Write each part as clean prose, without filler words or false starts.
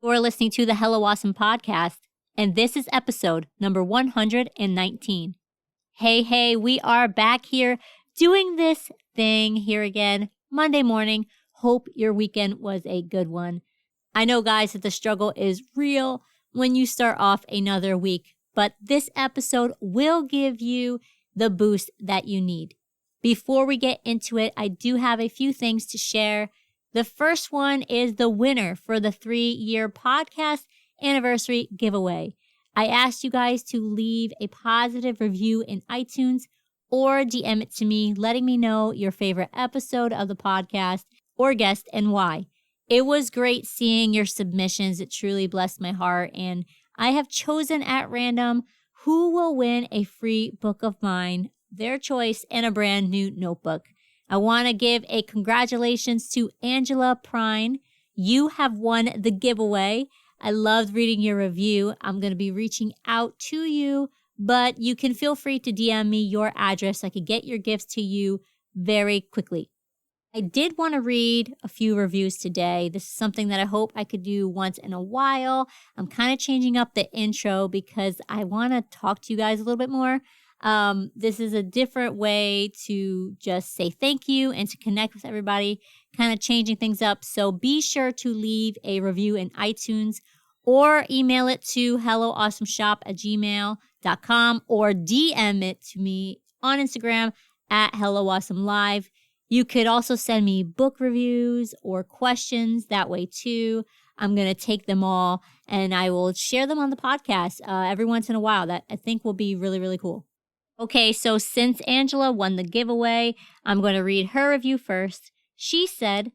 You're listening to the Hello Awesome podcast, and this is episode number 119. Hey, we are back here doing this thing here again, Monday morning. Hope your weekend was a good one. I know, guys, that the struggle is real when you start off another week, but this episode will give you the boost that you need. Before we get into it, I do have a few things to share. The first one is the winner for the 3-year podcast anniversary giveaway. I asked you guys to leave a positive review in iTunes or DM it to me, letting me know your favorite episode of the podcast or guest and why. It was great seeing your submissions. It truly blessed my heart. And I have chosen at random who will win a free book of mine, their choice, and a brand new notebook. I want to give a congratulations to Angela Prine. You have won the giveaway. I loved reading your review. I'm going to be reaching out to you, but you can feel free to DM me your address so I can get your gifts to you very quickly. I did want to read a few reviews today. This is something that I hope I could do once in a while. I'm kind of changing up the intro because I want to talk to you guys a little bit more. This is a different way to just say thank you and to connect with everybody, kind of changing things up. So be sure to leave a review in iTunes or email it to helloawesomeshop@gmail.com or DM it to me on Instagram at helloawesome.live. You could also send me book reviews or questions that way too. I'm going to take them all and I will share them on the podcast every once in a while. That I think will be really, really cool. Okay, so since Angela won the giveaway, I'm going to read her review first. She said,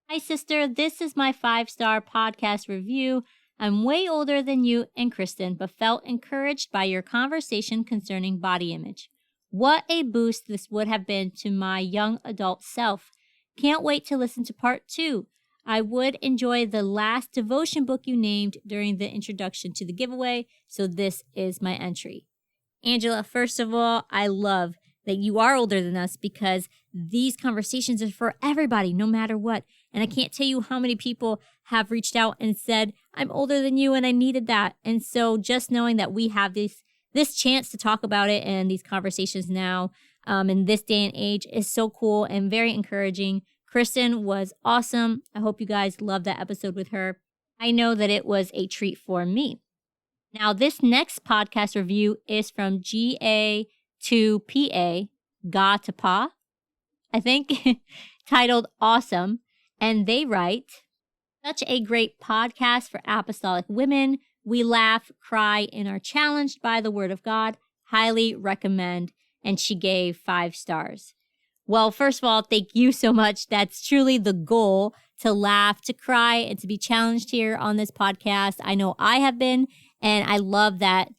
"Hi, sister. This is my 5-star podcast review. I'm way older than you and Kristen, but felt encouraged by your conversation concerning body image. What a boost this would have been to my young adult self. Can't wait to listen to part 2. I would enjoy the last devotion book you named during the introduction to the giveaway, so this is my entry." Angela, first of all, I love that you are older than us because these conversations are for everybody, no matter what. And I can't tell you how many people have reached out and said, I'm older than you and I needed that. And so just knowing that we have this chance to talk about it and these conversations now in this day and age is so cool and very encouraging. Kristen was awesome. I hope you guys loved that episode with her. I know that it was a treat for me. Now, this next podcast review is from GA2PA, Ga to Pa, I think, titled Awesome. And they write, "Such a great podcast for apostolic women. We laugh, cry, and are challenged by the word of God. Highly recommend." And she gave 5 stars. Well, first of all, thank you so much. That's truly the goal, to laugh, to cry, and to be challenged here on this podcast. I know I have been. And I love that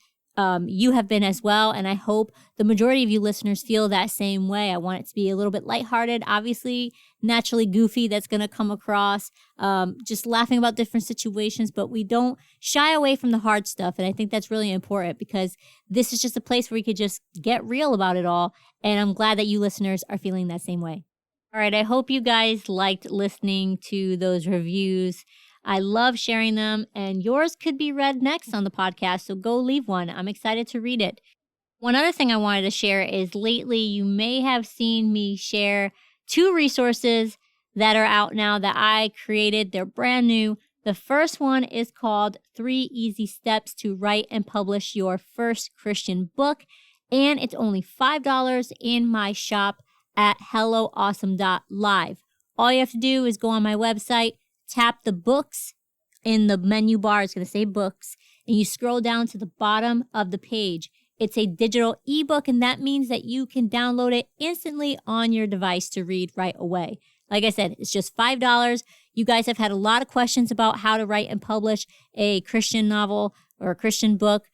you have been as well. And I hope the majority of you listeners feel that same way. I want it to be a little bit lighthearted, obviously, naturally goofy. That's going to come across, just laughing about different situations. But we don't shy away from the hard stuff. And I think that's really important because this is just a place where we could just get real about it all. And I'm glad that you listeners are feeling that same way. All right. I hope you guys liked listening to those reviews. I love sharing them, and yours could be read next on the podcast, so go leave one. I'm excited to read it. One other thing I wanted to share is lately you may have seen me share 2 resources that are out now that I created. They're brand new. The first one is called 3 Easy Steps to Write and Publish Your First Christian Book, and it's only $5 in my shop at helloawesome.live. All you have to do is go on my website, tap the books in the menu bar. It's going to say books. And you scroll down to the bottom of the page. It's a digital ebook, and that means that you can download it instantly on your device to read right away. Like I said, it's just $5. You guys have had a lot of questions about how to write and publish a Christian novel or a Christian book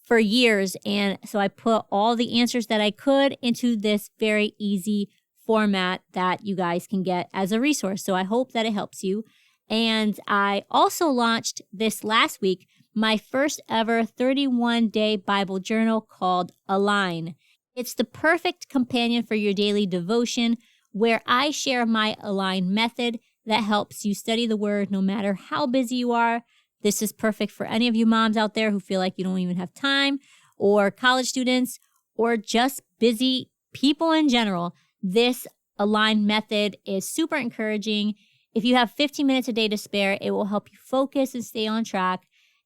for years. And so I put all the answers that I could into this very easy format that you guys can get as a resource. So I hope that it helps you. And I also launched this last week my first ever 31-day Bible journal called Align. It's the perfect companion for your daily devotion where I share my Align method that helps you study the word no matter how busy you are. This is perfect for any of you moms out there who feel like you don't even have time, or college students, or just busy people in general. This aligned method is super encouraging. If you have 15 minutes a day to spare, it will help you focus and stay on track.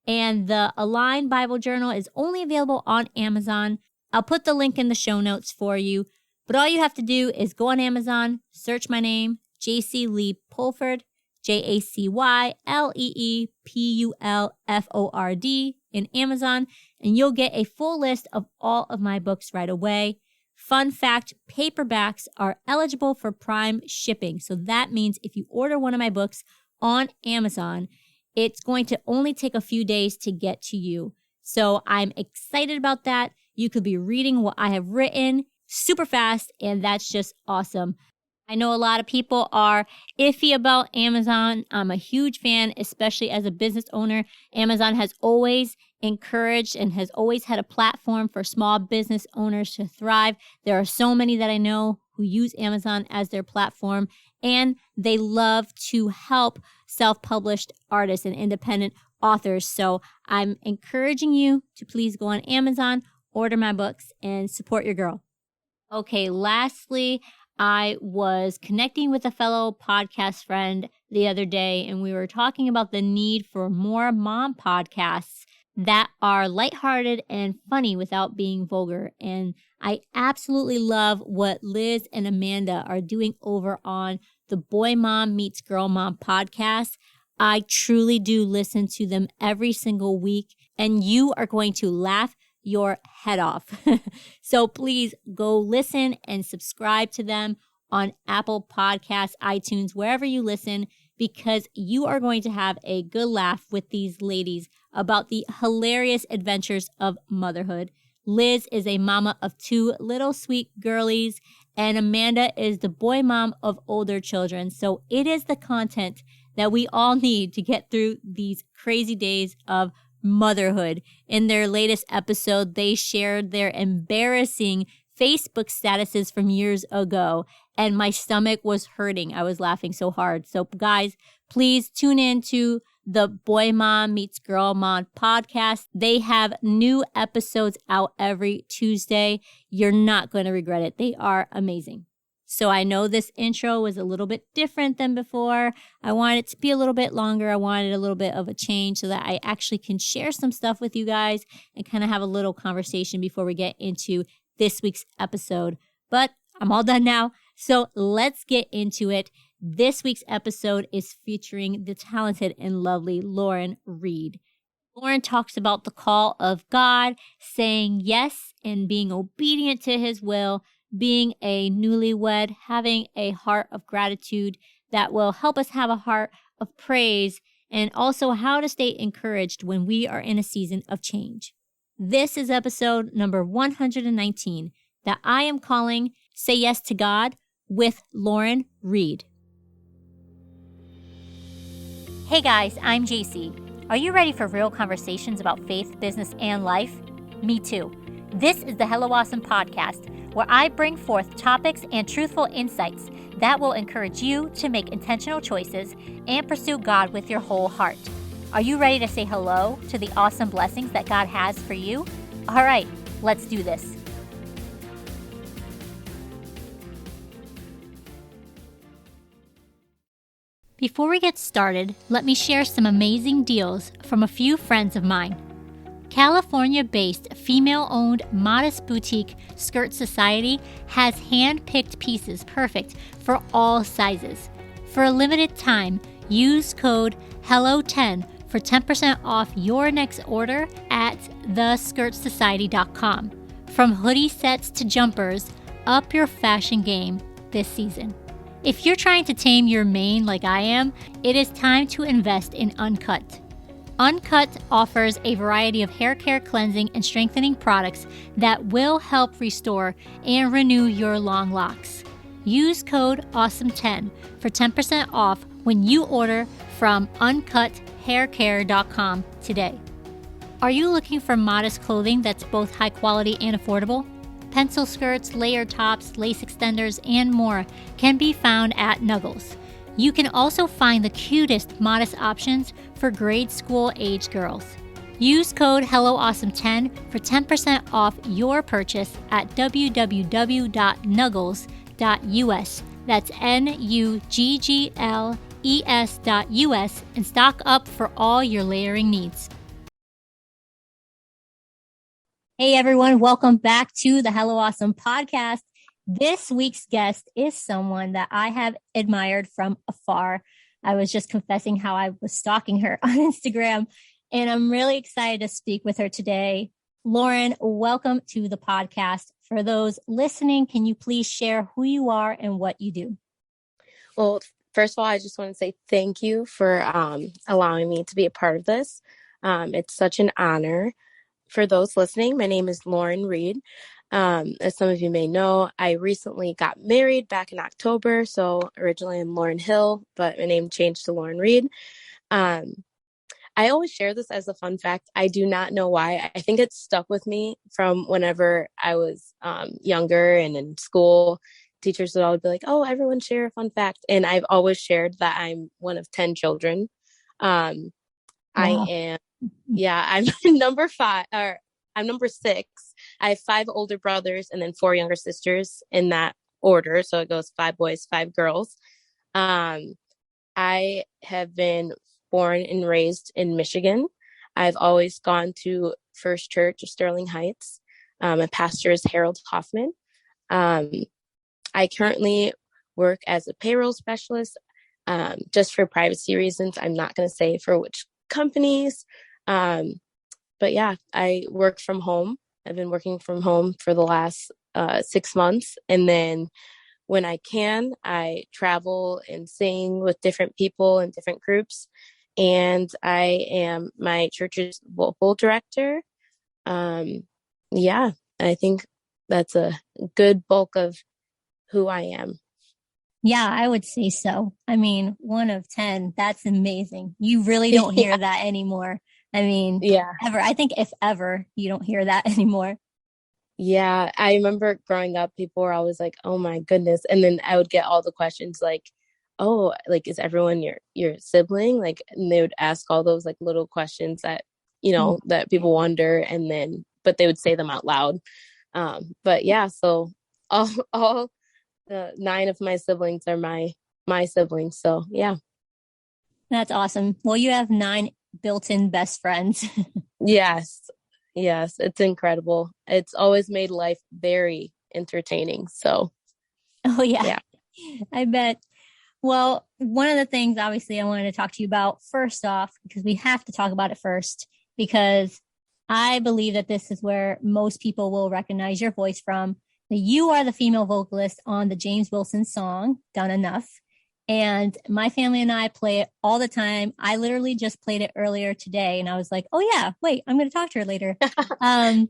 And the Aligned Bible Journal is only available on Amazon. I'll put the link in the show notes for you. But all you have to do is go on Amazon, search my name, JC Lee Pulford, JACYLEEPULFORD in Amazon, and you'll get a full list of all of my books right away. Fun fact, paperbacks are eligible for Prime shipping. So that means if you order one of my books on Amazon, it's going to only take a few days to get to you. So I'm excited about that. You could be reading what I have written super fast, and that's just awesome. I know a lot of people are iffy about Amazon. I'm a huge fan, especially as a business owner. Amazon has always encouraged and has always had a platform for small business owners to thrive. There are so many that I know who use Amazon as their platform, and they love to help self-published artists and independent authors. So I'm encouraging you to please go on Amazon, order my books, and support your girl. Okay, lastly, I was connecting with a fellow podcast friend the other day, and we were talking about the need for more mom podcasts that are lighthearted and funny without being vulgar. And I absolutely love what Liz and Amanda are doing over on the Boy Mom Meets Girl Mom podcast. I truly do listen to them every single week, and you are going to laugh your head off. So please go listen and subscribe to them on Apple Podcasts, iTunes, wherever you listen, because you are going to have a good laugh with these ladies about the hilarious adventures of motherhood. Liz is a mama of 2 little sweet girlies, and Amanda is the boy mom of older children. So it is the content that we all need to get through these crazy days of motherhood. In their latest episode, they shared their embarrassing Facebook statuses from years ago, and my stomach was hurting. I was laughing so hard. So guys, please tune in to the Boy Mom Meets Girl Mom podcast. They have new episodes out every Tuesday. You're not going to regret it. They are amazing. So I know this intro was a little bit different than before. I wanted it to be a little bit longer. I wanted a little bit of a change so that I actually can share some stuff with you guys and kind of have a little conversation before we get into this week's episode. But I'm all done now. So let's get into it. This week's episode is featuring the talented and lovely Lauren Reed. Lauren talks about the call of God, saying yes and being obedient to his will, being a newlywed, having a heart of gratitude that will help us have a heart of praise, and also how to stay encouraged when we are in a season of change. This is episode number 119 that I am calling Say Yes to God with Lauren Reed. Hey guys, I'm JC. Are you ready for real conversations about faith, business, and life? Me too. This is the Hello Awesome podcast, where I bring forth topics and truthful insights that will encourage you to make intentional choices and pursue God with your whole heart. Are you ready to say hello to the awesome blessings that God has for you? All right, let's do this. Before we get started, let me share some amazing deals from a few friends of mine. California-based, female-owned, modest boutique Skirt Society has hand-picked pieces perfect for all sizes. For a limited time, use code HELLO10 for 10% off your next order at theskirtsociety.com. From hoodie sets to jumpers, up your fashion game this season. If you're trying to tame your mane like I am, it is time to invest in Uncut. Uncut offers a variety of hair care, cleansing, and strengthening products that will help restore and renew your long locks. Use code AWESOME10 for 10% off when you order from uncuthaircare.com today. Are you looking for modest clothing that's both high quality and affordable? Pencil skirts, layered tops, lace extenders, and more can be found at Nuggles. You can also find the cutest modest options for grade school age girls. Use code helloawesome10 for 10% off your purchase at www.nuggles.us. That's NUGGLES.us and stock up for all your layering needs. Hey everyone, welcome back to the Hello Awesome podcast. This week's guest is someone that I have admired from afar. I was just confessing how I was stalking her on Instagram, and I'm really excited to speak with her today. Lauren, welcome to the podcast. For those listening, can you please share who you are and what you do? Well, first of all, I just want to say thank you for allowing me to be a part of this. It's such an honor. For those listening, my name is Lauren Reed. As some of you may know, I recently got married back in October. So originally I'm Lauren Hill, but my name changed to Lauren Reed. I always share this as a fun fact. I do not know why. I think it's stuck with me from whenever I was younger and in school. Teachers would always be like, oh, everyone share a fun fact. And I've always shared that I'm one of 10 children. Wow. I'm number 5, or I'm number 6. I have 5 older brothers and then 4 younger sisters in that order. So it goes 5 boys, 5 girls. I have been born and raised in Michigan. I've always gone to First Church of Sterling Heights. My pastor is Harold Hoffman. I currently work as a payroll specialist. Just for privacy reasons, I'm not going to say for which companies. But yeah, I work from home. I've been working from home for the last 6 months. And then when I can, I travel and sing with different people and different groups. And I am my church's vocal director. I think that's a good bulk of who I am. Yeah, I would say so. I mean, 1 of 10, that's amazing. You really don't hear that anymore. I mean, ever. I think if ever, you don't hear that anymore. Yeah, I remember growing up, people were always like, oh my goodness. And then I would get all the questions like, oh, like, is everyone your sibling? Like, and they would ask all those like little questions that, that people wonder. And then, but they would say them out loud. But yeah, so all the 9 of my siblings are my siblings. So yeah. That's awesome. Well, you have 9 built-in best friends. Yes, it's incredible. It's always made life very entertaining. So oh yeah. I bet. Well, one of the things obviously I wanted to talk to you about first off, because we have to talk about it first, because I believe that this is where most people will recognize your voice from. You are the female vocalist on the James Wilson song, Done Enough. And my family and I play it all the time. I literally just played it earlier today and I was like, oh yeah, wait, I'm going to talk to her later. But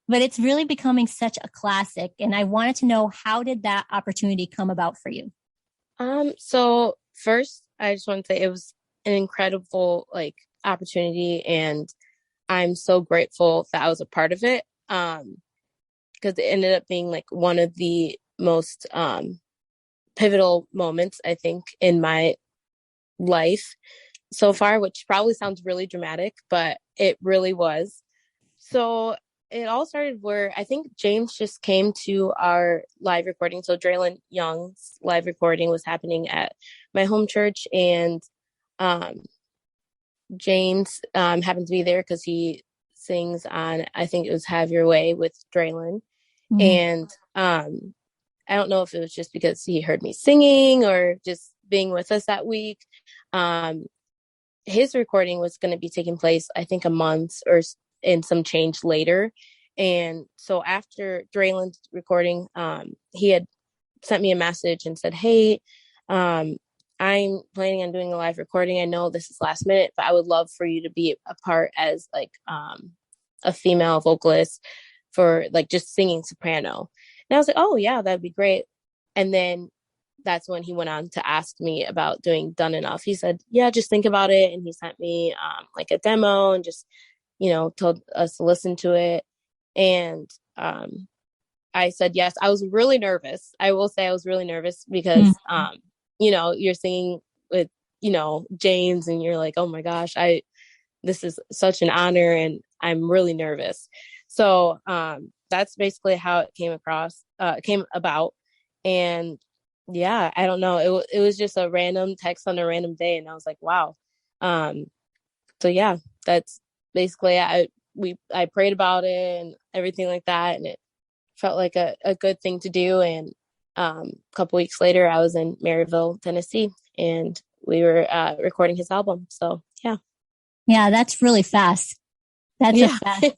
it's really becoming such a classic. And I wanted to know, how did that opportunity come about for you? So first, I just want to say it was an incredible opportunity, and I'm so grateful that I was a part of it. Because it ended up being one of the most pivotal moments, I think, in my life so far, which probably sounds really dramatic, but it really was. So it all started where I think James just came to our live recording. So Draylon Young's live recording was happening at my home church, and James happened to be there because he sings on, I think it was Have Your Way with Draylon. Mm-hmm. And I don't know if it was just because he heard me singing or just being with us that week. His recording was going to be taking place, I think, a month or in some change later. And so after Draylon's recording, he had sent me a message and said, hey, I'm planning on doing a live recording. I know this is last minute, but I would love for you to be a part as a female vocalist for just singing soprano. And I was like, oh yeah, that'd be great. And then that's when he went on to ask me about doing Done Enough. He said, yeah, just think about it. And he sent me a demo and just, told us to listen to it. And I said yes. I was really nervous. I will say I was really nervous because you're singing with, James, and you're like, oh my gosh, this is such an honor, and I'm really nervous. So that's basically how it came about. And yeah, I don't know. It was just a random text on a random day, and I was like, wow. So yeah, that's basically I prayed about it and everything like that, and it felt like a good thing to do. And a couple weeks later, I was in Maryville, Tennessee, and we were recording his album. So yeah. Yeah, that's really fast. That's a Yeah. fast,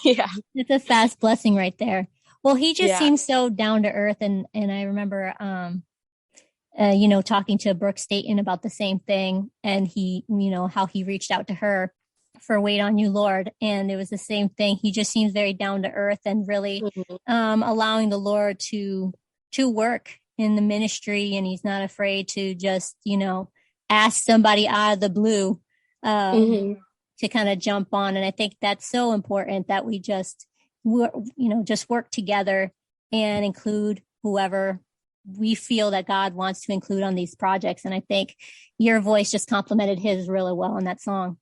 Yeah. it's a fast blessing right there. Well, he just Yeah. seems so down to earth, and I remember, talking to Brooke Staten about the same thing, and he, how he reached out to her for "Wait on You, Lord," and it was the same thing. He just seems very down to earth and really Mm-hmm. allowing the Lord to work in the ministry, and he's not afraid to just ask somebody out of the blue Mm-hmm. to kind of jump on. And I think that's so important that we just just work together and include whoever we feel that God wants to include on these projects. And I think your voice just complemented his really well in that song.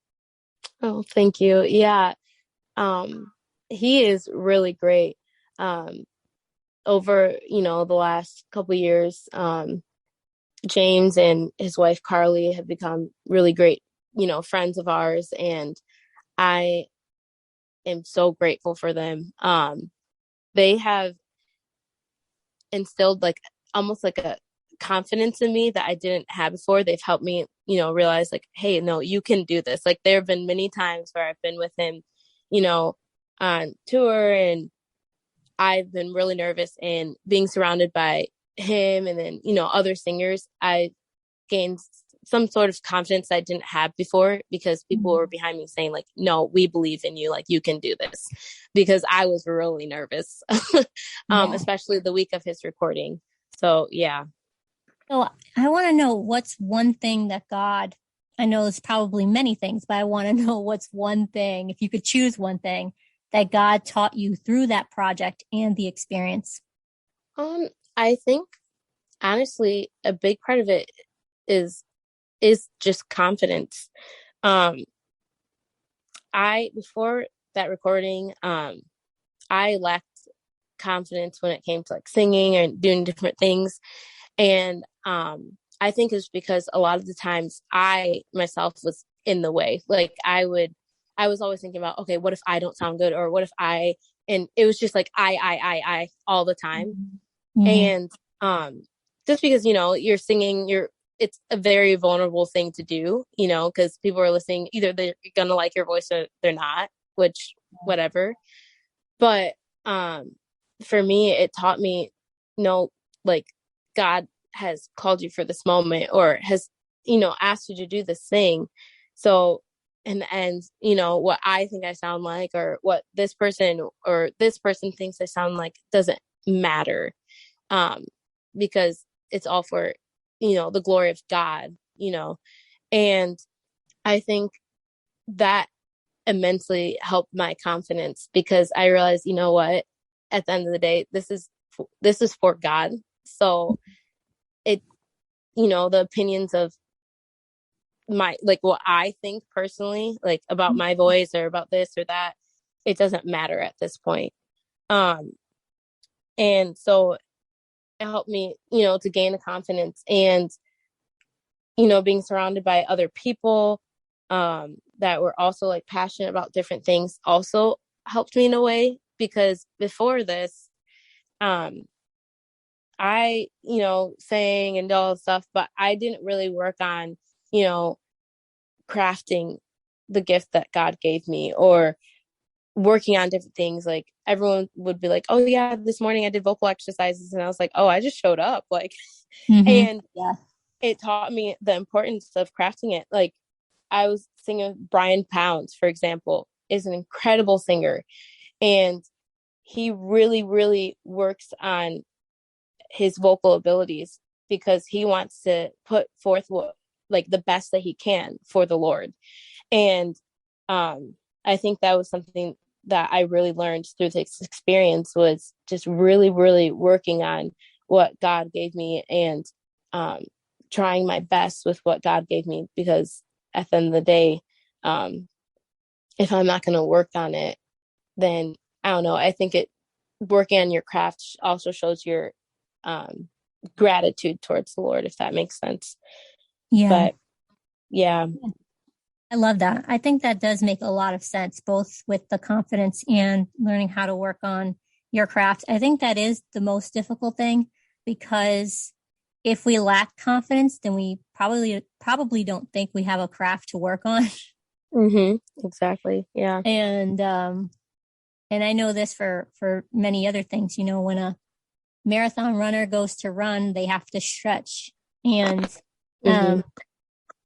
Oh, thank you. Yeah. He is really great. Over, the last couple of years, James and his wife Carly have become really great, friends of ours, and I am so grateful for them. They have instilled like almost like a confidence in me that I didn't have before. They've helped me, realize like, hey, no, you can do this. Like there have been many times where I've been with him, on tour, and I've been really nervous, and being surrounded by him and then, other singers, I gained some sort of confidence I didn't have before, because people were behind me saying like, no, we believe in you. Like you can do this, because I was really nervous, Yeah. especially the week of his recording. So yeah. So I want to know what's one thing that God, I know there's probably many things, but I want to know what's one thing, if you could choose one thing that God taught you through that project and the experience. I think honestly, a big part of it is just confidence. Um, I before that recording, I lacked confidence when it came to like singing and doing different things, and I think it's because a lot of the times I myself was in the way. Like I was always thinking about, okay, what if I don't sound good, or what if and it was just like I all the time. Mm-hmm. And just because you're singing, it's a very vulnerable thing to do, because people are listening, either they're gonna like your voice or they're not, which whatever. But for me, it taught me, like God has called you for this moment, or has asked you to do this thing. So in the end, what I think I sound like, or what this person thinks I sound like, doesn't matter, because it's all for the glory of God. And I think that immensely helped my confidence, because I realized, what, at the end of the day, this is for God. So it, the opinions of my, like what I think personally, like about my voice or about this or that, it doesn't matter at this point. And so it helped me, to gain the confidence, and being surrounded by other people that were also like passionate about different things also helped me in a way, because before this, I sang and all that stuff, but I didn't really work on crafting the gift that God gave me, or working on different things. Like everyone would be like, oh yeah, this morning I did vocal exercises, and I was like, oh, I just showed up, like. Mm-hmm. And Yeah. it taught me the importance of crafting it. Like I was singing Brian Pounds, for example, is an incredible singer, and he really, really works on his vocal abilities, because he wants to put forth what, like the best that he can for the Lord. And I think that was something that I really learned through this experience, was just really, really working on what God gave me, and trying my best with what God gave me, because at the end of the day, if I'm not going to work on it, then I don't know. I think working on your craft also shows your gratitude towards the Lord, if that makes sense. Yeah. But yeah. I love that. I think that does make a lot of sense, both with the confidence and learning how to work on your craft. I think that is the most difficult thing, because if we lack confidence, then we probably don't think we have a craft to work on. Exactly. Yeah. And I know this for many other things. When a marathon runner goes to run, they have to stretch. And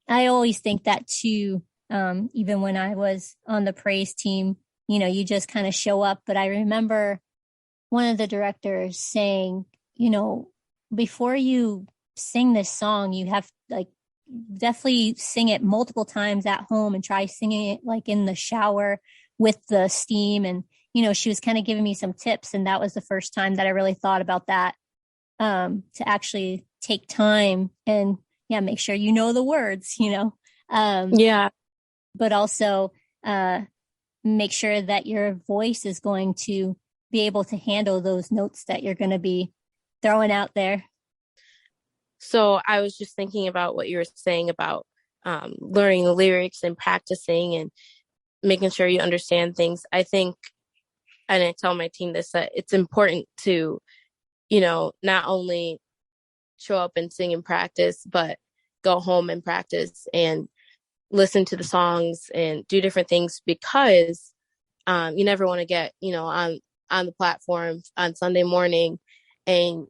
I always think that too. Even when I was on the praise team, you just kind of show up. But I remember one of the directors saying, before you sing this song, you have definitely sing it multiple times at home and try singing it like in the shower with the steam. And, she was kind of giving me some tips. And that was the first time that I really thought about that, to actually take time and make sure the words, but also make sure that your voice is going to be able to handle those notes that you're going to be throwing out there. So I was just thinking about what you were saying about learning the lyrics and practicing and making sure you understand things. I think, and I tell my team this, that it's important to, not only show up and sing and practice, but go home and practice and listen to the songs and do different things, because you never want to get, on the platform on Sunday morning and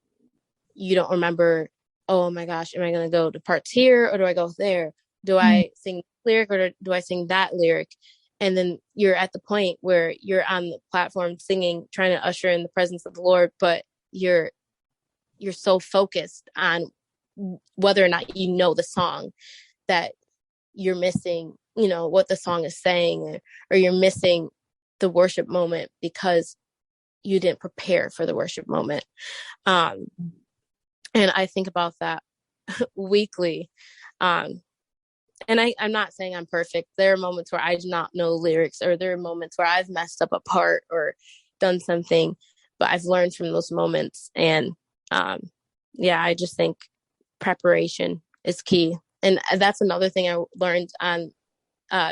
you don't remember, oh my gosh, am I going to go to parts here or do I go there? Do I sing lyric or do I sing that lyric? And then you're at the point where you're on the platform singing, trying to usher in the presence of the Lord, but you're so focused on whether or not you know the song that you're missing, what the song is saying, or you're missing the worship moment because you didn't prepare for the worship moment. And I think about that weekly. And I'm not saying I'm perfect. There are moments where I do not know lyrics, or there are moments where I've messed up a part or done something, but I've learned from those moments. And I just think preparation is key. And that's another thing I learned on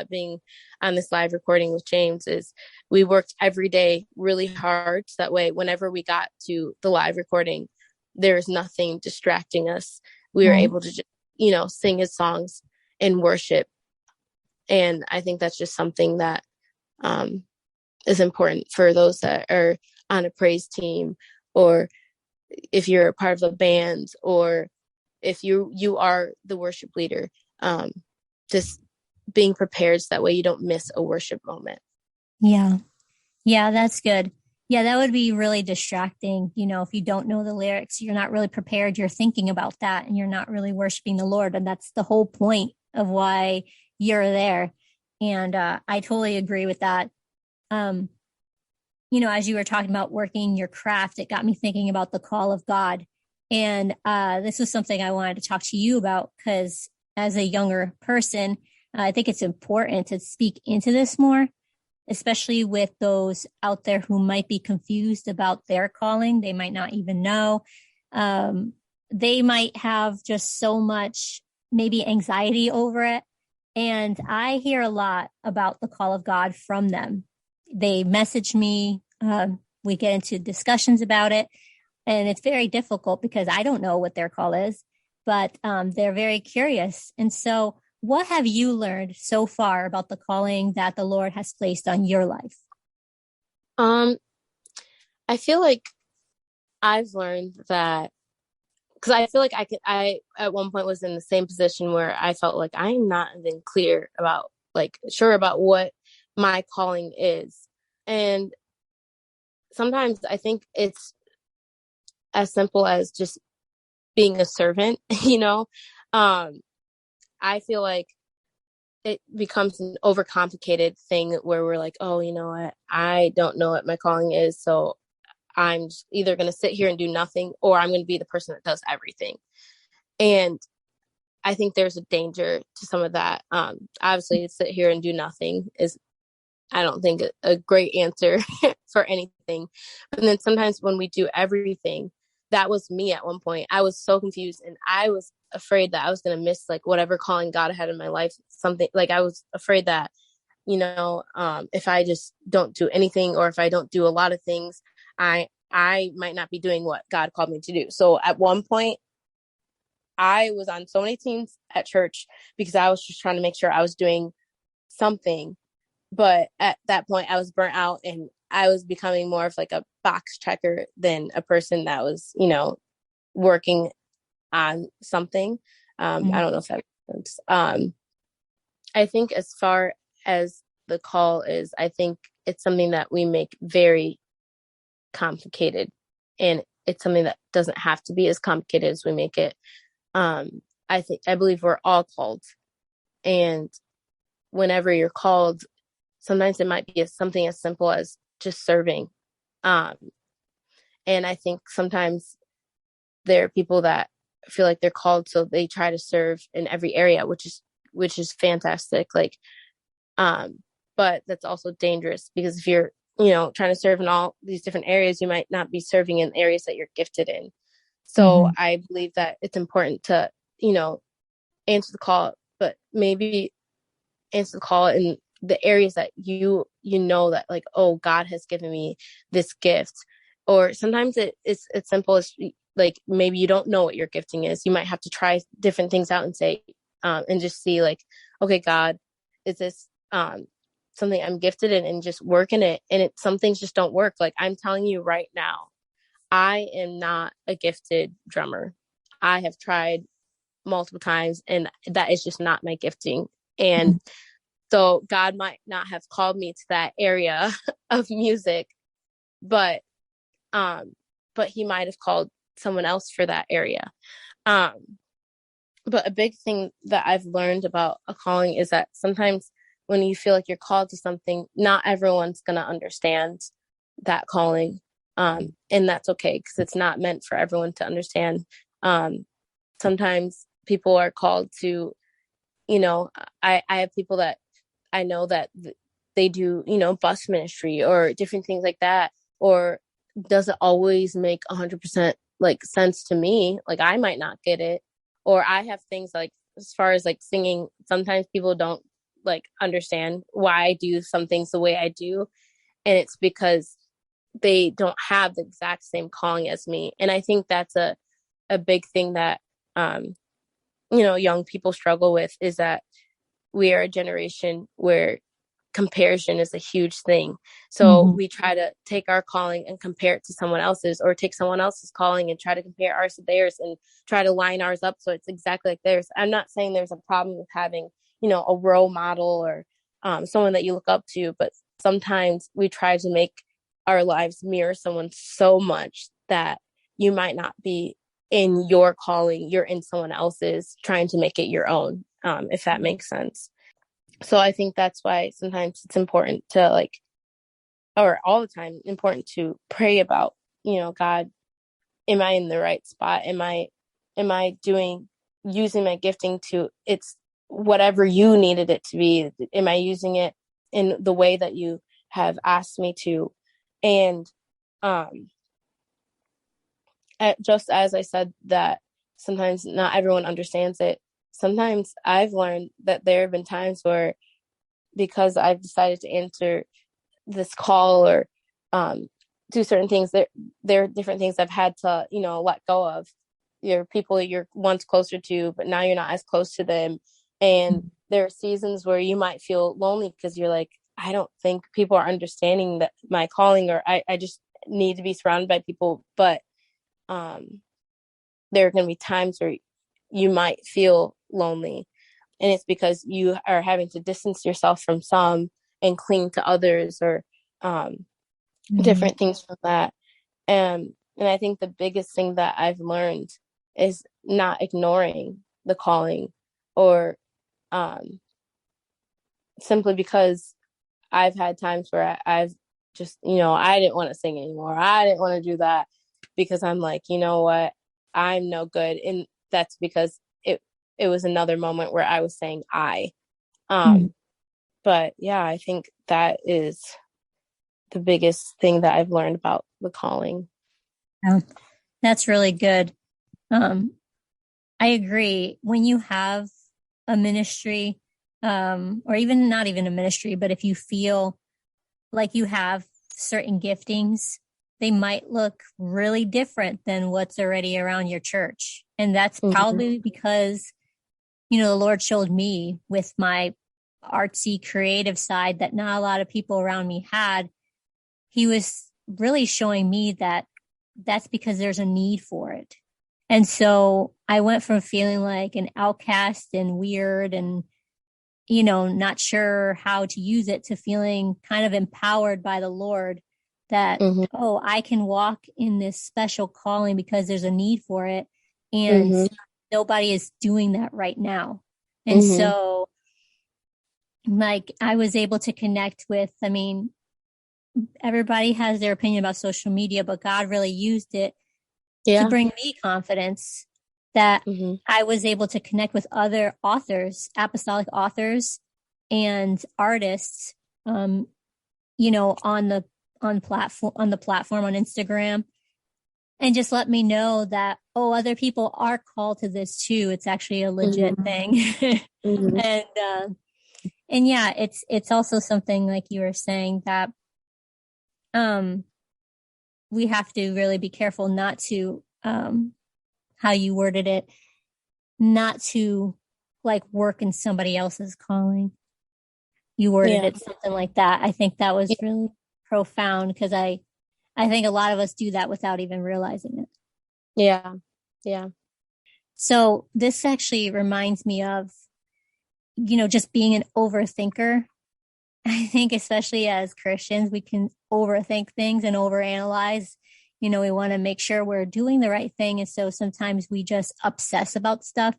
being on this live recording with James, is we worked every day really hard. So that way, whenever we got to the live recording, there's nothing distracting us. We were able to just, sing his songs and worship. And I think that's just something that is important for those that are on a praise team, or if you're a part of a band, or if you are the worship leader, just being prepared so that way you don't miss a worship moment. Yeah, that's good. Yeah, that would be really distracting. If you don't know the lyrics, you're not really prepared. You're thinking about that and you're not really worshiping the Lord. And that's the whole point of why you're there. And I totally agree with that. As you were talking about working your craft, it got me thinking about the call of God. And this was something I wanted to talk to you about, because as a younger person, I think it's important to speak into this more, especially with those out there who might be confused about their calling. They might not even know. They might have just so much maybe anxiety over it. And I hear a lot about the call of God from them. They message me. We get into discussions about it. And it's very difficult because I don't know what their call is, but they're very curious. And so what have you learned so far about the calling that the Lord has placed on your life? I feel like I've learned that, because I feel like I at one point was in the same position where I felt like I'm not even clear about, sure about what my calling is. And sometimes I think it's as simple as just being a servant, I feel like it becomes an overcomplicated thing where we're like, oh, you know what? I don't know what my calling is. So I'm either going to sit here and do nothing, or I'm going to be the person that does everything. And I think there's a danger to some of that. Obviously, to sit here and do nothing is, I don't think, a great answer for anything. And then sometimes when we do everything, that was me at one point. I was so confused, and I was afraid that I was going to miss like whatever calling God had in my life. Something like I was afraid that, if I just don't do anything, or if I don't do a lot of things, I might not be doing what God called me to do. So at one point, I was on so many teams at church because I was just trying to make sure I was doing something. But at that point, I was burnt out, and I was becoming more of like a box checker than a person that was, working on something. I don't know if that makes sense. I think as far as the call is, I think it's something that we make very complicated, and it's something that doesn't have to be as complicated as we make it. I believe we're all called, and whenever you're called, sometimes it might be something as simple as just serving. And I think sometimes there are people that feel like they're called, so they try to serve in every area, which is fantastic. Like, but that's also dangerous, because if you're, trying to serve in all these different areas, you might not be serving in areas that you're gifted in. So I believe that it's important to, answer the call, but maybe answer the call in the areas that you know that, like, oh, God has given me this gift. Or sometimes it's as simple as, like, maybe you don't know what your gifting is. You might have to try different things out and say, and just see, like, okay, God, is this something I'm gifted in, and just work in it. And some things just don't work. Like, I'm telling you right now, I am not a gifted drummer. I have tried multiple times, and that is just not my gifting. And so God might not have called me to that area of music, but he might have called someone else for that area. But a big thing that I've learned about a calling is that sometimes when you feel like you're called to something, not everyone's going to understand that calling. And that's okay, because it's not meant for everyone to understand. Sometimes people are called to, I have people that I know that they do, bus ministry or different things like that, or doesn't always make 100% like sense to me. Like, I might not get it, or I have things like, as far as like singing, sometimes people don't like understand why I do some things the way I do. And it's because they don't have the exact same calling as me. And I think that's a big thing that, young people struggle with, is that we are a generation where comparison is a huge thing. So we try to take our calling and compare it to someone else's, or take someone else's calling and try to compare ours to theirs, and try to line ours up so it's exactly like theirs. I'm not saying there's a problem with having, a role model, or someone that you look up to, but sometimes we try to make our lives mirror someone so much that you might not be in your calling, you're in someone else's, trying to make it your own, if that makes sense. So I think that's why sometimes it's important to, like, or all the time, important to pray about, God, am I in the right spot? Am I using my gifting to, it's whatever you needed it to be? Am I using it in the way that you have asked me to? And just as I said that sometimes not everyone understands it, sometimes I've learned that there have been times where, because I've decided to answer this call, or do certain things, there are different things I've had to, let go of. Your people you're once closer to, but now you're not as close to them. And there are seasons where you might feel lonely, because you're like, I don't think people are understanding that my calling, or I just need to be surrounded by people. But there are going to be times where you might feel lonely, and it's because you are having to distance yourself from some and cling to others, or different things from that. And I think the biggest thing that I've learned is not ignoring the calling, or simply because I've had times where I've just, I didn't want to sing anymore. I didn't want to do that, because I'm like, you know what? I'm no good. And that's because it was another moment where I was saying I. Mm. But yeah, I think that is the biggest thing that I've learned about the calling. Yeah, that's really good. Um, I agree. When you have a ministry, or even not even a ministry, but if you feel like you have certain giftings, they might look really different than what's already around your church. And that's Mm-hmm. probably because, the Lord showed me with my artsy creative side that not a lot of people around me had. He was really showing me that that's because there's a need for it. And so I went from feeling like an outcast and weird and, not sure how to use it to feeling kind of empowered by the Lord that, Mm-hmm. oh, I can walk in this special calling because there's a need for it. And Mm-hmm. nobody is doing that right now. And Mm-hmm. so, like, I was able to connect with, everybody has their opinion about social media, but God really used it to Yeah. bring me confidence that Mm-hmm. I was able to connect with other authors, apostolic authors and artists, on the platform on Instagram, and just let me know that, oh, other people are called to this too. It's actually a legit Mm-hmm. thing. Mm-hmm. and and yeah, it's also something like you were saying that um we have to really be careful not to how you worded it, not to like work in somebody else's calling. You worded Yeah. it something like that. I think that was really profound because I think a lot of us do that without even realizing it. Yeah. Yeah. So this actually reminds me of, just being an overthinker. I think especially as Christians, we can overthink things and overanalyze. We want to make sure we're doing the right thing. And so sometimes we just obsess about stuff.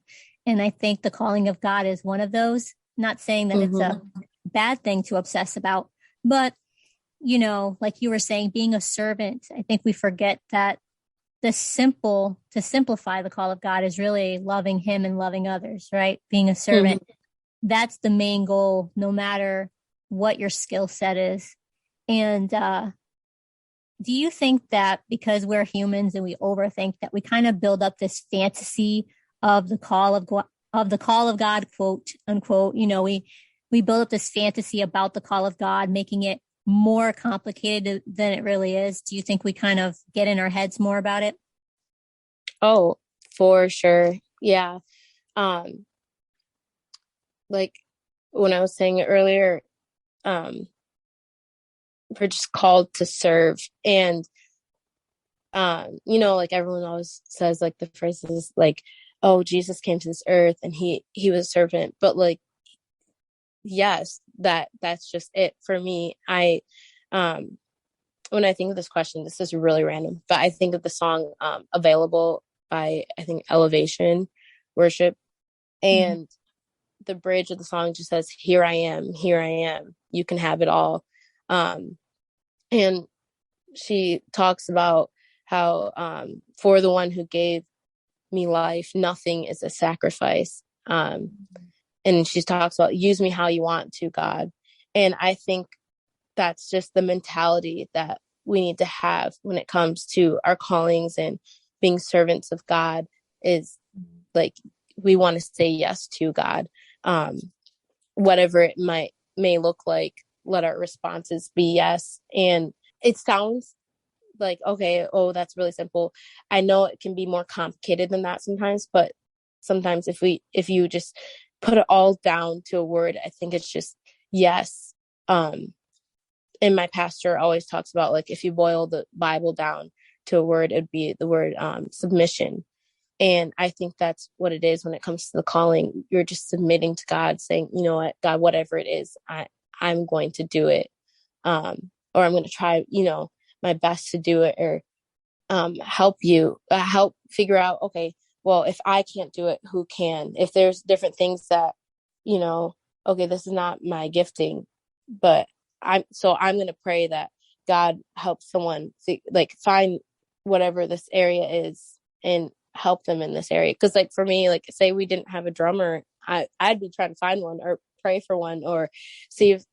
And I think the calling of God is one of those. Not saying that it's Mm-hmm. a bad thing to obsess about, but, like you were saying, being a servant, I think we forget that to simplify the call of God is really loving Him and loving others, right? Being a Mm-hmm. servant, that's the main goal, no matter what your skill set is. And do you think that because we're humans and we overthink that we kind of build up this fantasy of the call of God, quote unquote? We build up this fantasy about the call of God, making it more complicated than it really is. Do you think we kind of get in our heads more about it? Oh, for sure. Yeah. Um, like when I was saying earlier, um, we're just called to serve. And like everyone always says, like the phrases like, oh, Jesus came to this earth and he was a servant. But like, yes, that's just it for me. I when I think of this question, this is really random, but I think of the song Available by, I think, Elevation Worship. Mm-hmm. And the bridge of the song just says, here I am, you can have it all. And she talks about how for the one who gave me life, nothing is a sacrifice. And she talks about use me how you want to, God. And I think that's just the mentality that we need to have when it comes to our callings and being servants of God is like we want to say yes to God. Um, Whatever it may look like, let our responses be yes. And it sounds like, okay, oh, that's really simple. I know it can be more complicated than that sometimes, but sometimes if you just put it all down to a word, I think it's just yes. And my pastor always talks about, like, if you boil the Bible down to a word, it'd be the word submission. And I think that's what it is when it comes to the calling. You're just submitting to God, saying, you know what, God, whatever it is, I'm going to do it. Or I'm going to try, my best to do it, or help figure out, okay, well, if I can't do it, who can? If there's different things that, okay, this is not my gifting, but I'm going to pray that God helps someone find whatever this area is, and help them in this area. Because like for me, like say we didn't have a drummer, I'd be trying to find one or pray for one or see if,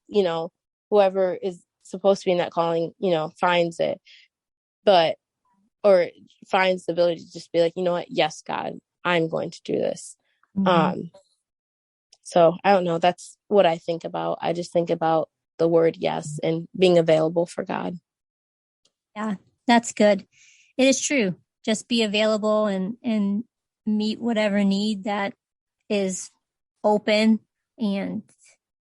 whoever is supposed to be in that calling, finds it, but, or finds the ability to just be like, you know what? Yes, God, I'm going to do this. Mhm. So I don't know. That's what I think about. I just think about the word yes and being available for God. Yeah, that's good. It is true. Just be available and meet whatever need that is open. And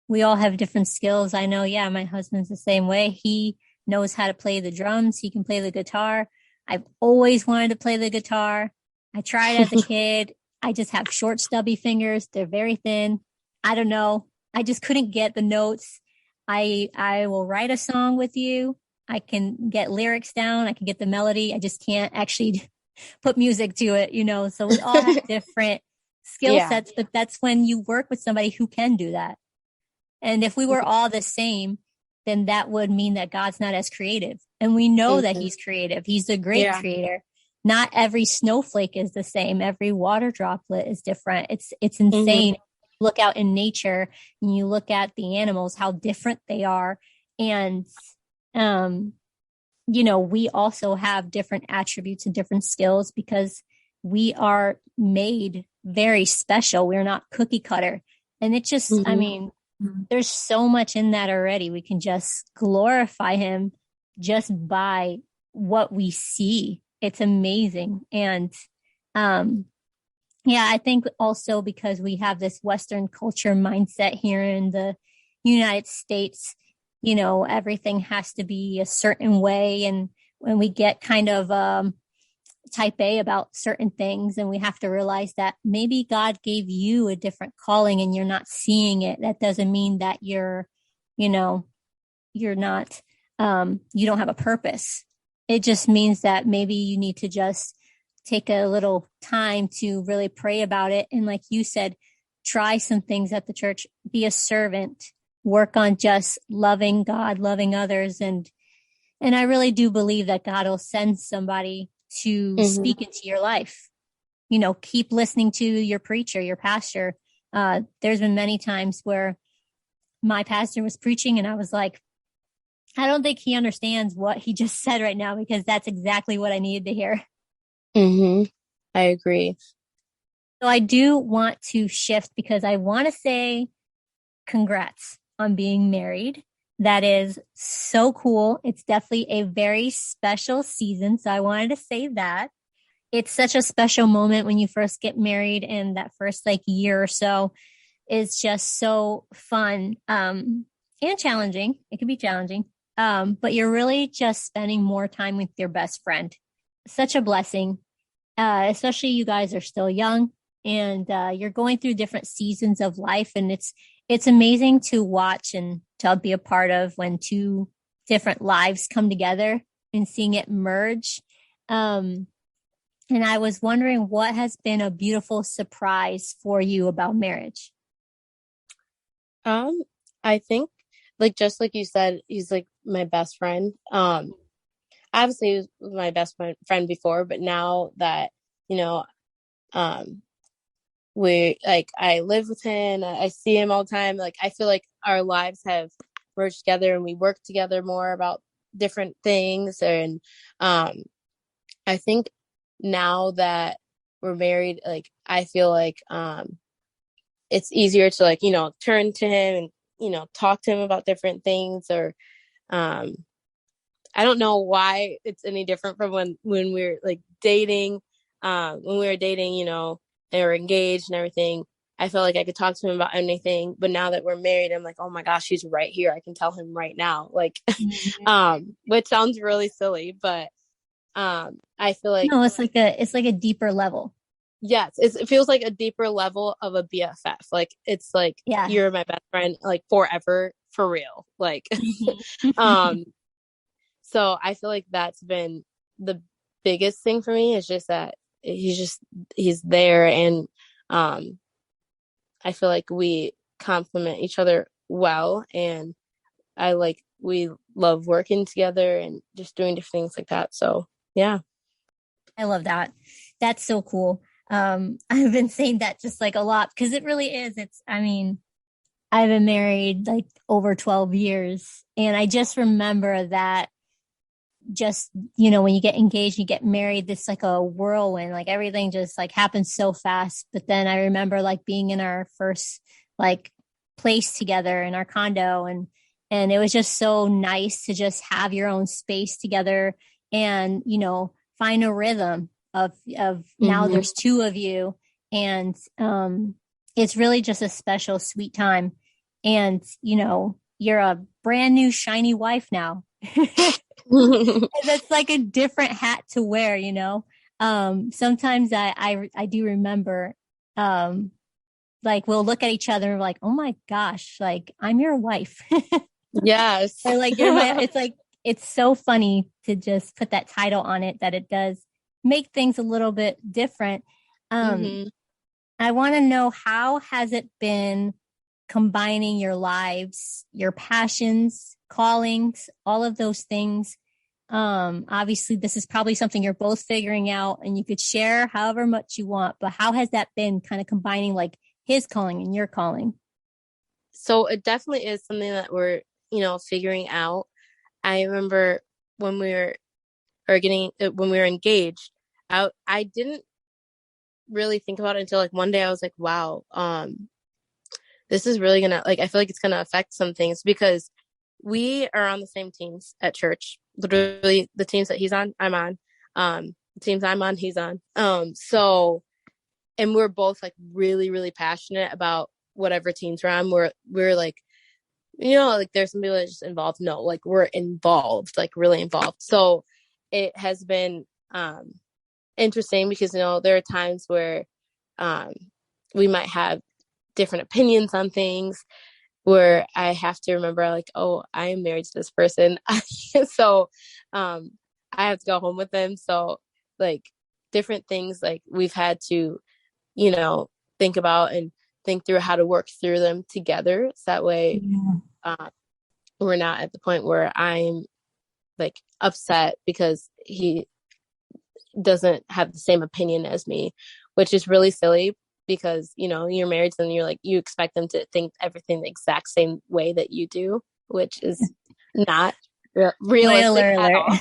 we all have different skills. I know, yeah, my husband's the same way. He knows how to play the drums, he can play the guitar. I've always wanted to play the guitar. I tried as a kid. I just have short, stubby fingers. They're very thin. I don't know. I just couldn't get the notes. I will write a song with you. I can get lyrics down. I can get the melody. I just can't actually put music to it, So we all have different skill Yeah. sets, but that's when you work with somebody who can do that. And if we were all the same, then that would mean that God's not as creative. And we know that he's creative. He's a great creator. Not every snowflake is the same. Every water droplet is different. It's insane. Look out in nature and you look at the animals, how different they are. And, we also have different attributes and different skills because we are made very special. We're not cookie cutter. And it just, I mean, there's so much in that already. We can just glorify him just by what we see. It's amazing. And, yeah, I think also because we have this Western culture mindset here in the United States, everything has to be a certain way. And when we get kind of type A about certain things, and we have to realize that maybe God gave you a different calling and you're not seeing it. That doesn't mean that you're not, you don't have a purpose. It just means that maybe you need to just take a little time to really pray about it. And like you said, try some things at the church, be a servant, work on just loving God, loving others. And I really do believe that God will send somebody to speak into your life. Keep listening to your preacher, your pastor. There's been many times where my pastor was preaching and I was like, I don't think he understands what he just said right now because that's exactly what I needed to hear. I agree. So I do want to shift because I want to say congrats on being married. That is so cool. It's definitely a very special season. So I wanted to say that. It's such a special moment when you first get married, and that first year or so is just so fun and challenging. It can be challenging, but you're really just spending more time with your best friend. Such a blessing, especially you guys are still young and you're going through different seasons of life, and it's amazing to watch and to be a part of when two different lives come together and seeing it merge. And I was wondering what has been a beautiful surprise for you about marriage? I think just like you said, he's like my best friend. Obviously he was my best friend before, but now that, we I live with him, I see him all the time. I feel like our lives have merged together and we work together more about different things. And, I think now that we're married, I feel like, it's easier to turn to him and, talk to him about different things or, I don't know why it's any different from when we were dating, when we were dating, and we're engaged and everything. I felt like I could talk to him about anything, but now that we're married, I'm like, oh my gosh, he's right here. I can tell him right now, which sounds really silly, but, I feel like, No, it's like a deeper level. yes, it feels like a deeper level of a BFF. It's like, Yeah. you're my best friend, forever, for real. So I feel like that's been the biggest thing for me is just that he's there. And, I feel like we complement each other well. And we love working together and just doing different things like that. So, yeah. I love that. That's so cool. I've been saying that just like a lot because it really is. I mean, I've been married like over 12 years and I just remember that just, when you get engaged, you get married, this like a whirlwind, like everything just like happens so fast. But then I remember like being in our first like place together in our condo and it was just so nice to just have your own space together and, find a rhythm of now Mm-hmm. there's two of you and it's really just a special sweet time. And, you're a brand new shiny wife now. That's like a different hat to wear. Sometimes I do remember, like we'll look at each other and we're like, oh my gosh, like I'm your wife. Yes. Or like it's like, it's so funny to just put that title on it that it does make things a little bit different. Mm-hmm. I want to know, how has it been combining your lives, your passions, callings, all of those things? Obviously this is probably something you're both figuring out and you could share however much you want, but how has that been kind of combining like his calling and your calling? So it definitely is something that we're, figuring out. I remember when we were when we were engaged, I didn't really think about it until like one day I was like, wow, this is really gonna, like, I feel like it's gonna affect some things because we are on the same teams at church. Literally the teams that he's on, I'm on. The teams I'm on, he's on. So, and we're both like really, really passionate about whatever teams we're on. We're like, like there's some people that are just involved. No, like we're involved, like really involved. So it has been interesting because, there are times where we might have different opinions on things where I have to remember like, oh, I am married to this person. So I have to go home with them. So like different things like we've had to, think about and think through how to work through them together. So that way we're not at the point where I'm like upset because he doesn't have the same opinion as me, which is really silly because, you're married and you're like, you expect them to think everything the exact same way that you do, which is not realistic Spoiler at alert. all.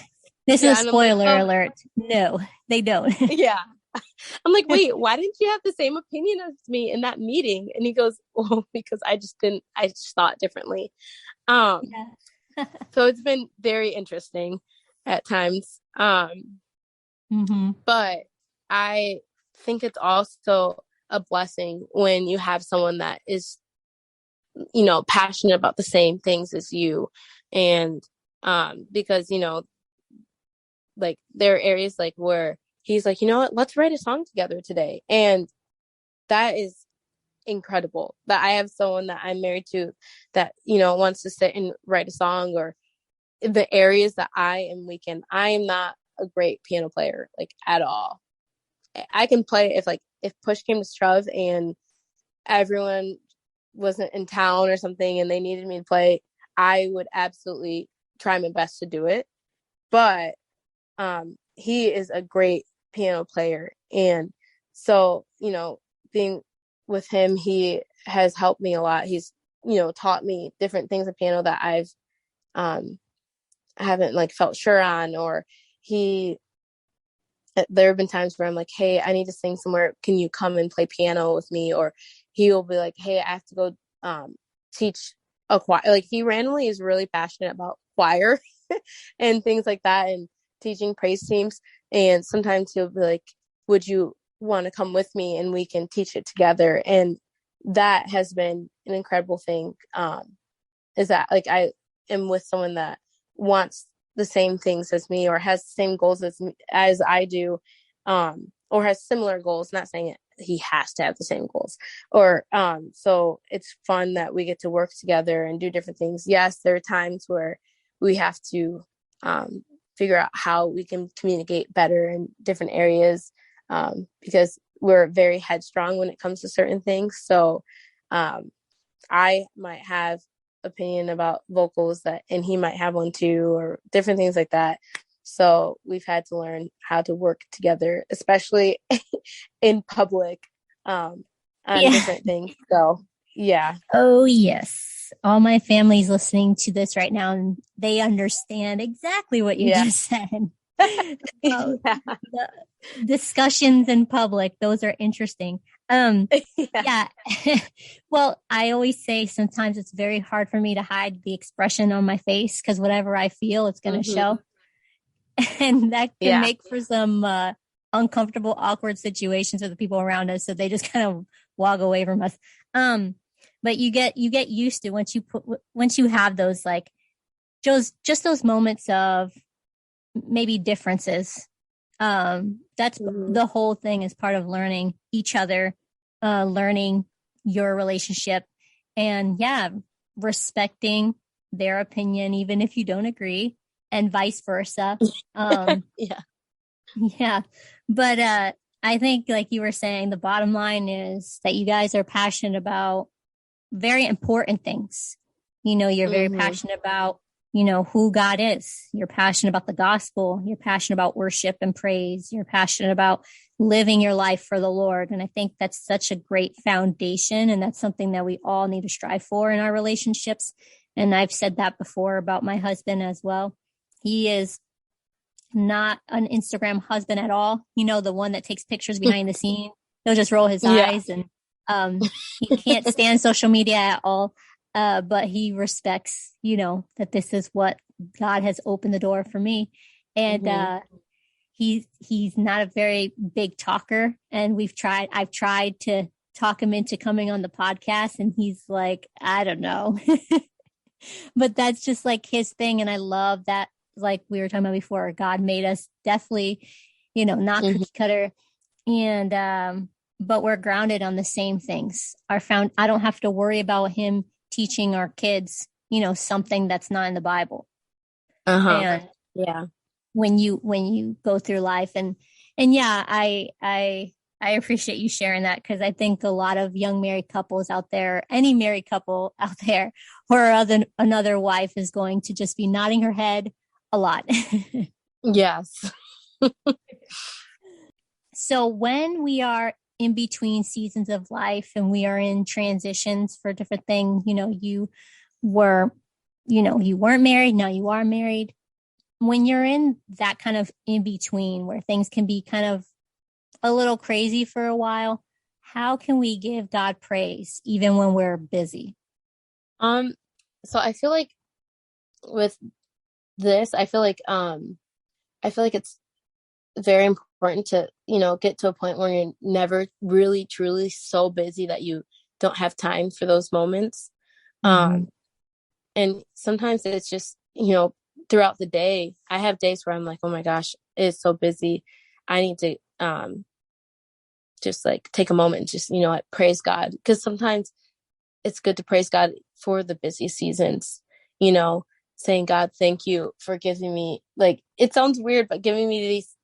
This is a And I'm like, spoiler oh, alert. No, they don't. yeah. I'm like, wait, why didn't you have the same opinion as me in that meeting? And he goes, well, because I just thought differently. Yeah. So it's been very interesting at times. Mm-hmm. But I think it's also a blessing when you have someone that is, passionate about the same things as you. And because, like there are areas like where he's like, you know what, let's write a song together today. And that is incredible that I have someone that I'm married to that, wants to sit and write a song, or the areas that I am weak in. I am not a great piano player, like at all. I can play if push came to shove and everyone wasn't in town or something and they needed me to play, I would absolutely try my best to do it. But he is a great piano player. And so, being with him, he has helped me a lot. He's, taught me different things of piano that I haven't like felt sure on, or there have been times where I'm like, hey, I need to sing somewhere. Can you come and play piano with me? Or he will be like, hey, I have to go teach a choir. Like he randomly is really passionate about choir and things like that and teaching praise teams. And sometimes he'll be like, would you want to come with me and we can teach it together? And that has been an incredible thing. Is that like I am with someone that wants the same things as me or has the same goals as I do, or has similar goals. Not saying it, he has to have the same goals, or so it's fun that we get to work together and do different things. Yes, there are times where we have to figure out how we can communicate better in different areas, because we're very headstrong when it comes to certain things. So I might have opinion about vocals and he might have one too, or different things like that. So we've had to learn how to work together, especially in public, on Yeah. different things. So yeah. Oh, yes. All my family's listening to this right now, and they understand exactly what you Yeah. just said. About Yeah. the discussions in public, those are interesting. Yeah. Yeah. Well, I always say sometimes it's very hard for me to hide the expression on my face because whatever I feel, it's going to Hmm. show. And that can Yeah. make for some uncomfortable, awkward situations with the people around us. So they just kind of walk away from us. Um, but you get used to once you have those like just those moments of maybe differences. That's Hmm. the whole thing is part of learning each other, learning your relationship, and yeah, respecting their opinion even if you don't agree, and vice versa. Um, Yeah. yeah. But I think like you were saying, the bottom line is that you guys are passionate about very important things. You're very Hmm. passionate about, who God is. You're passionate about the gospel. You're passionate about worship and praise. You're passionate about living your life for the Lord. And I think that's such a great foundation. And that's something that we all need to strive for in our relationships. And I've said that before about my husband as well. He is not an Instagram husband at all. The one that takes pictures behind the scene. He'll just roll his Yeah. eyes, and he can't stand social media at all. But he respects, that this is what God has opened the door for me. And Hmm. he's not a very big talker. And I've tried to talk him into coming on the podcast, and he's like, I don't know. But that's just like his thing. And I love that, like we were talking about before, God made us definitely, not Hmm. cookie cutter. And, but we're grounded on the same things. I don't have to worry about him teaching our kids, something that's not in the Bible. Uh-huh. And Yeah. when you go through life, and yeah, I appreciate you sharing that, because I think a lot of young married couples out there, any married couple out there, or another wife is going to just be nodding her head a lot. Yes. So when we are in between seasons of life and we are in transitions for different things, were, you weren't married, now you are married. When you're in that kind of in between where things can be kind of a little crazy for a while, how can we give God praise even when we're busy? Um, so I feel like with this, I feel like it's very important to, get to a point where you're never really truly so busy that you don't have time for those moments. Mm-hmm. Um, and sometimes it's just, throughout the day, I have days where I'm like, oh my gosh, it's so busy. I need to just like take a moment and just, like, praise God. Because sometimes it's good to praise God for the busy seasons, you know, saying, God, thank you for giving me, like, it sounds weird, but giving me these,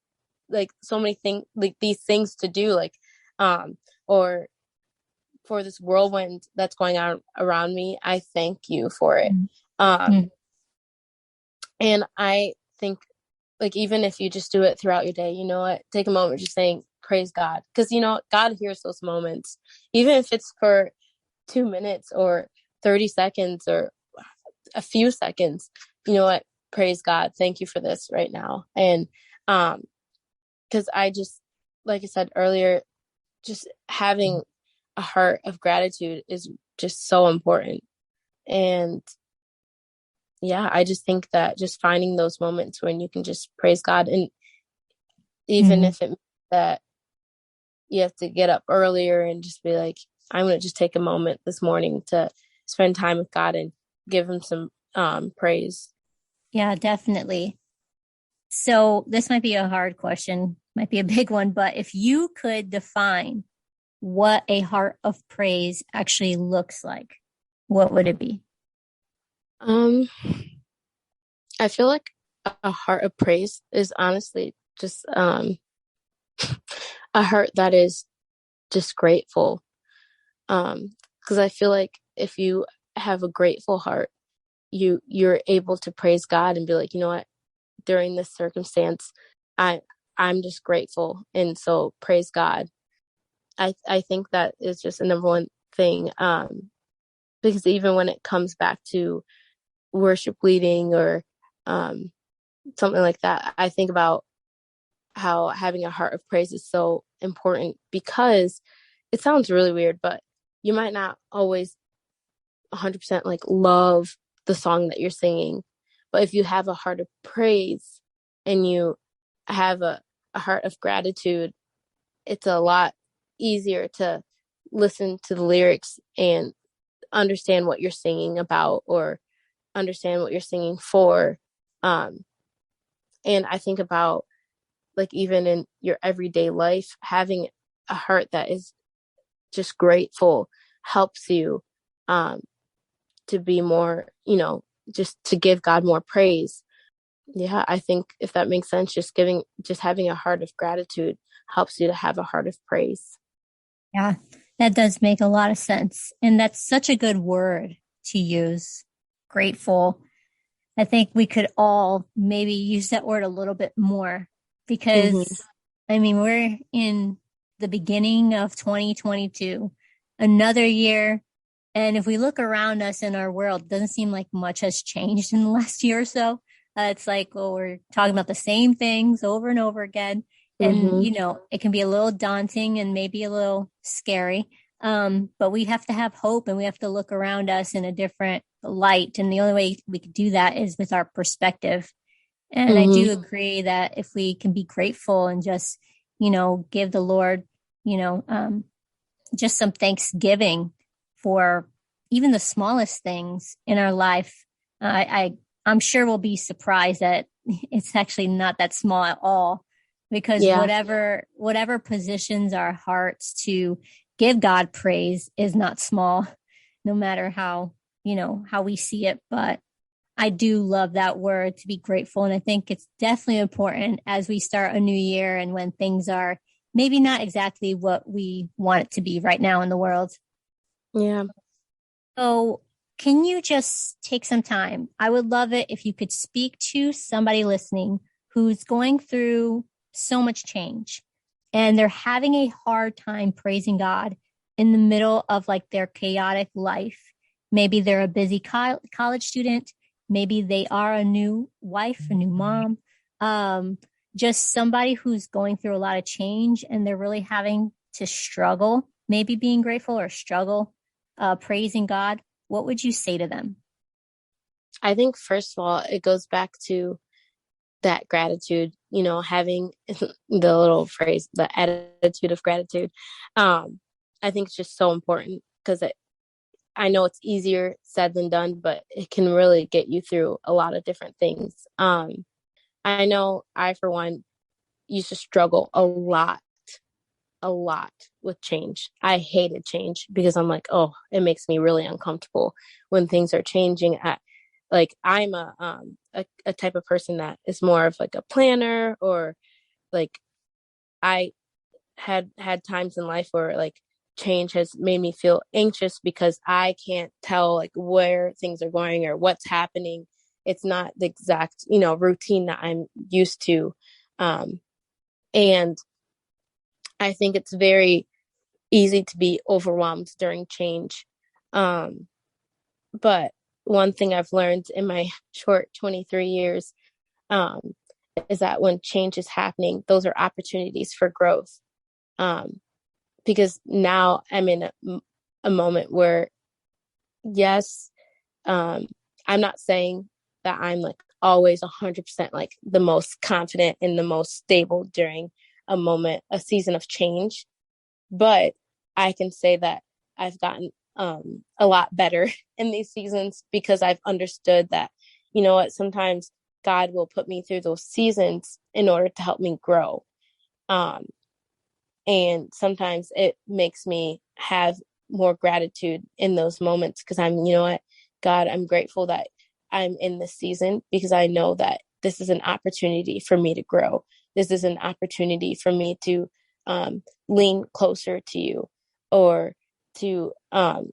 like, so many things, like these things to do, like, or for this whirlwind that's going on around me. I thank you for it. Um, Mm-hmm. and I think, like, even if you just do it throughout your day, you know what, take a moment just saying, praise God. Because, God hears those moments, even if it's for 2 minutes or 30 seconds or a few seconds. You know what, praise God, thank you for this right now. And because I just, like I said earlier, just having a heart of gratitude is just so important. And yeah, I just think that just finding those moments when you can just praise God, and even Mm-hmm. if it means that you have to get up earlier and just be like, I'm going to just take a moment this morning to spend time with God and give him some praise. Yeah, definitely. So this might be a hard question, might be a big one, but if you could define what a heart of praise actually looks like, what would it be? Um, I feel like a heart of praise is honestly just a heart that is just grateful. Because I feel like if you have a grateful heart, you're able to praise God and be like, you know what, during this circumstance, I'm just grateful. And so praise God. I think that is just a number one thing. Because even when it comes back to worship leading or something like that, I think about how having a heart of praise is so important, because it sounds really weird, but you might not always 100% like love the song that you're singing. But if you have a heart of praise and you have a heart of gratitude, it's a lot easier to listen to the lyrics and understand what you're singing about or understand what you're singing for. And I think about, like, even in your everyday life, having a heart that is just grateful helps you to be more, just to give God more praise. Yeah, I think, if that makes sense, just having a heart of gratitude helps you to have a heart of praise. Yeah, that does make a lot of sense. And that's such a good word to use. Grateful. I think we could all maybe use that word a little bit more, because, I mean, we're in the beginning of 2022, another year. And if we look around us in our world, it doesn't seem like much has changed in the last year or so. It's like, well, we're talking about the same things over and over again. And, it can be a little daunting and maybe a little scary. But we have to have hope, and we have to look around us in a different light. And the only way we can do that is with our perspective. And I do agree that if we can be grateful and just, give the Lord, just some thanksgiving for even the smallest things in our life, I'm sure we'll be surprised that it's actually not that small at all, because whatever positions our hearts to give God praise is not small, no matter how we see it. But I do love that word, to be grateful. And I think it's definitely important as we start a new year and when things are maybe not exactly what we want it to be right now in the world. Yeah. So can you just take some time? I would love it if you could speak to somebody listening who's going through so much change and they're having a hard time praising God in the middle of like their chaotic life. Maybe they're a busy college student. Maybe they are a new wife, a new mom. Just somebody who's going through a lot of change and they're really having to struggle, maybe being grateful or struggle praising God. What would you say to them? I think, first of all, it goes back to that gratitude, having the little phrase, the attitude of gratitude. I think it's just so important, because I know it's easier said than done, but it can really get you through a lot of different things. I know I, for one, used to struggle a lot with change. I hated change because I'm like, oh, it makes me really uncomfortable when things are changing. I'm a type of person that is more of like a planner, or like I had times in life where like change has made me feel anxious because I can't tell like where things are going or what's happening. It's not the exact, routine that I'm used to. And I think it's very easy to be overwhelmed during change. But one thing I've learned in my short 23 years is that when change is happening, those are opportunities for growth. Because now I'm in a moment where, yes, I'm not saying that I'm like always 100% like the most confident and the most stable during a season of change. But I can say that I've gotten a lot better in these seasons, because I've understood that, sometimes God will put me through those seasons in order to help me grow. And sometimes it makes me have more gratitude in those moments, because I'm, God, I'm grateful that I'm in this season, because I know that this is an opportunity for me to grow. This is an opportunity for me to lean closer to you, or to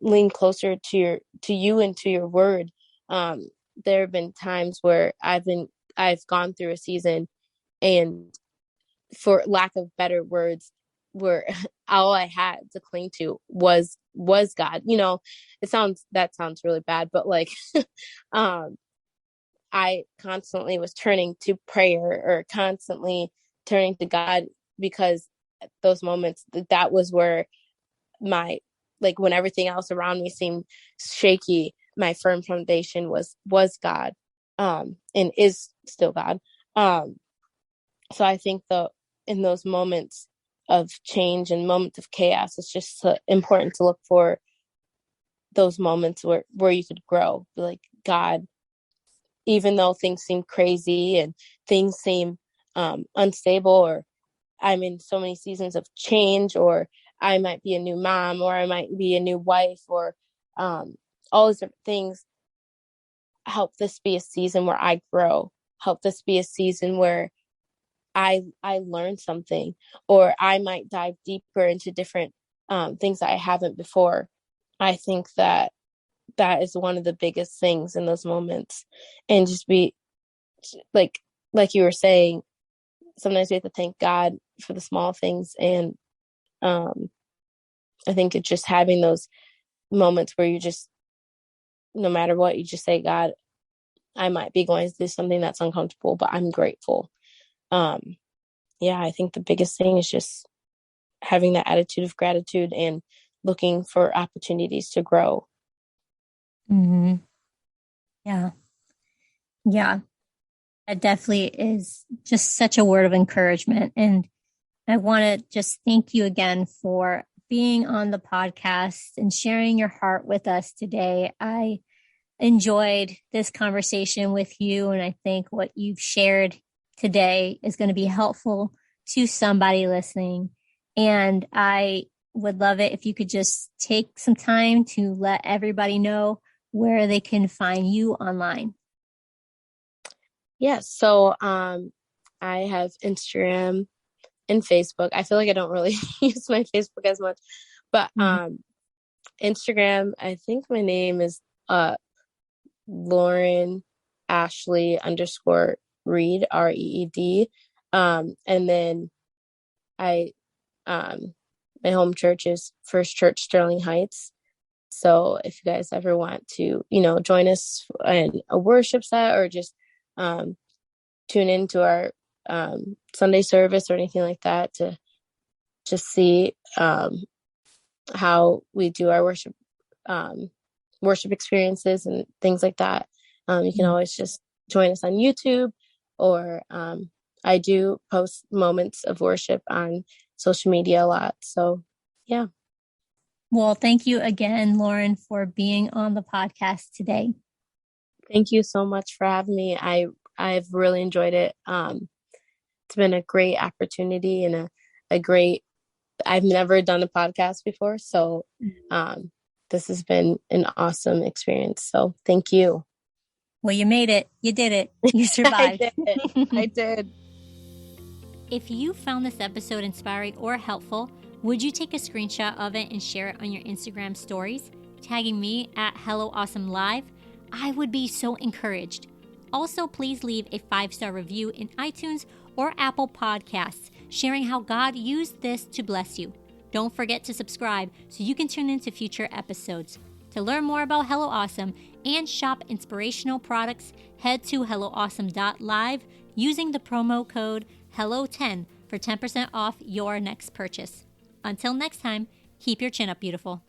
lean closer to you and to your word. There have been times where I've been I've gone through a season, and for lack of better words, where all I had to cling to was God. That sounds really bad, but like I constantly was turning to prayer or constantly turning to God, because at those moments, that was where my, like, when everything else around me seemed shaky, my firm foundation was God, and is still God. So I think in those moments of change and moments of chaos, it's just important to look for those moments where you could grow. Like, God, even though things seem crazy and things seem unstable, or I'm in so many seasons of change, or I might be a new mom, or I might be a new wife, or all these different things, help this be a season where I grow. Help this be a season where I learn something, or I might dive deeper into different things that I haven't before. I think that is one of the biggest things in those moments. And just be like you were saying, sometimes we have to thank God for the small things. And I think it's just having those moments where you just, no matter what, you just say, God, I might be going through something that's uncomfortable, but I'm grateful. Yeah, I think the biggest thing is just having that attitude of gratitude and looking for opportunities to grow. Mm-hmm. Yeah. Yeah. That definitely is just such a word of encouragement. And I want to just thank you again for being on the podcast and sharing your heart with us today. I enjoyed this conversation with you, and I think what you've shared today is going to be helpful to somebody listening. And I would love it if you could just take some time to let everybody know where they can find you online. Yeah, so I have Instagram and Facebook. I feel like I don't really use my Facebook as much, but Instagram, I think my name is Lauren Ashley _Reed, REED. And then I my home church is First Church Sterling Heights. So if you guys ever want to, join us in a worship set, or just tune into our Sunday service or anything like that, to just see how we do our worship experiences and things like that, you can always just join us on YouTube, or I do post moments of worship on social media a lot. So, yeah. Well, thank you again, Lauren, for being on the podcast today. Thank you so much for having me. I've really enjoyed it. It's been a great opportunity and a great, I've never done a podcast before. So this has been an awesome experience. So thank you. Well, you made it. You did it. You survived. I did. If you found this episode inspiring or helpful, would you take a screenshot of it and share it on your Instagram stories, tagging me at helloawesome.live? I would be so encouraged. Also, please leave a 5-star review in iTunes or Apple Podcasts, sharing how God used this to bless you. Don't forget to subscribe so you can tune into future episodes. To learn more about Hello Awesome and shop inspirational products, head to helloawesome.live using the promo code HELLO10 for 10% off your next purchase. Until next time, keep your chin up, beautiful.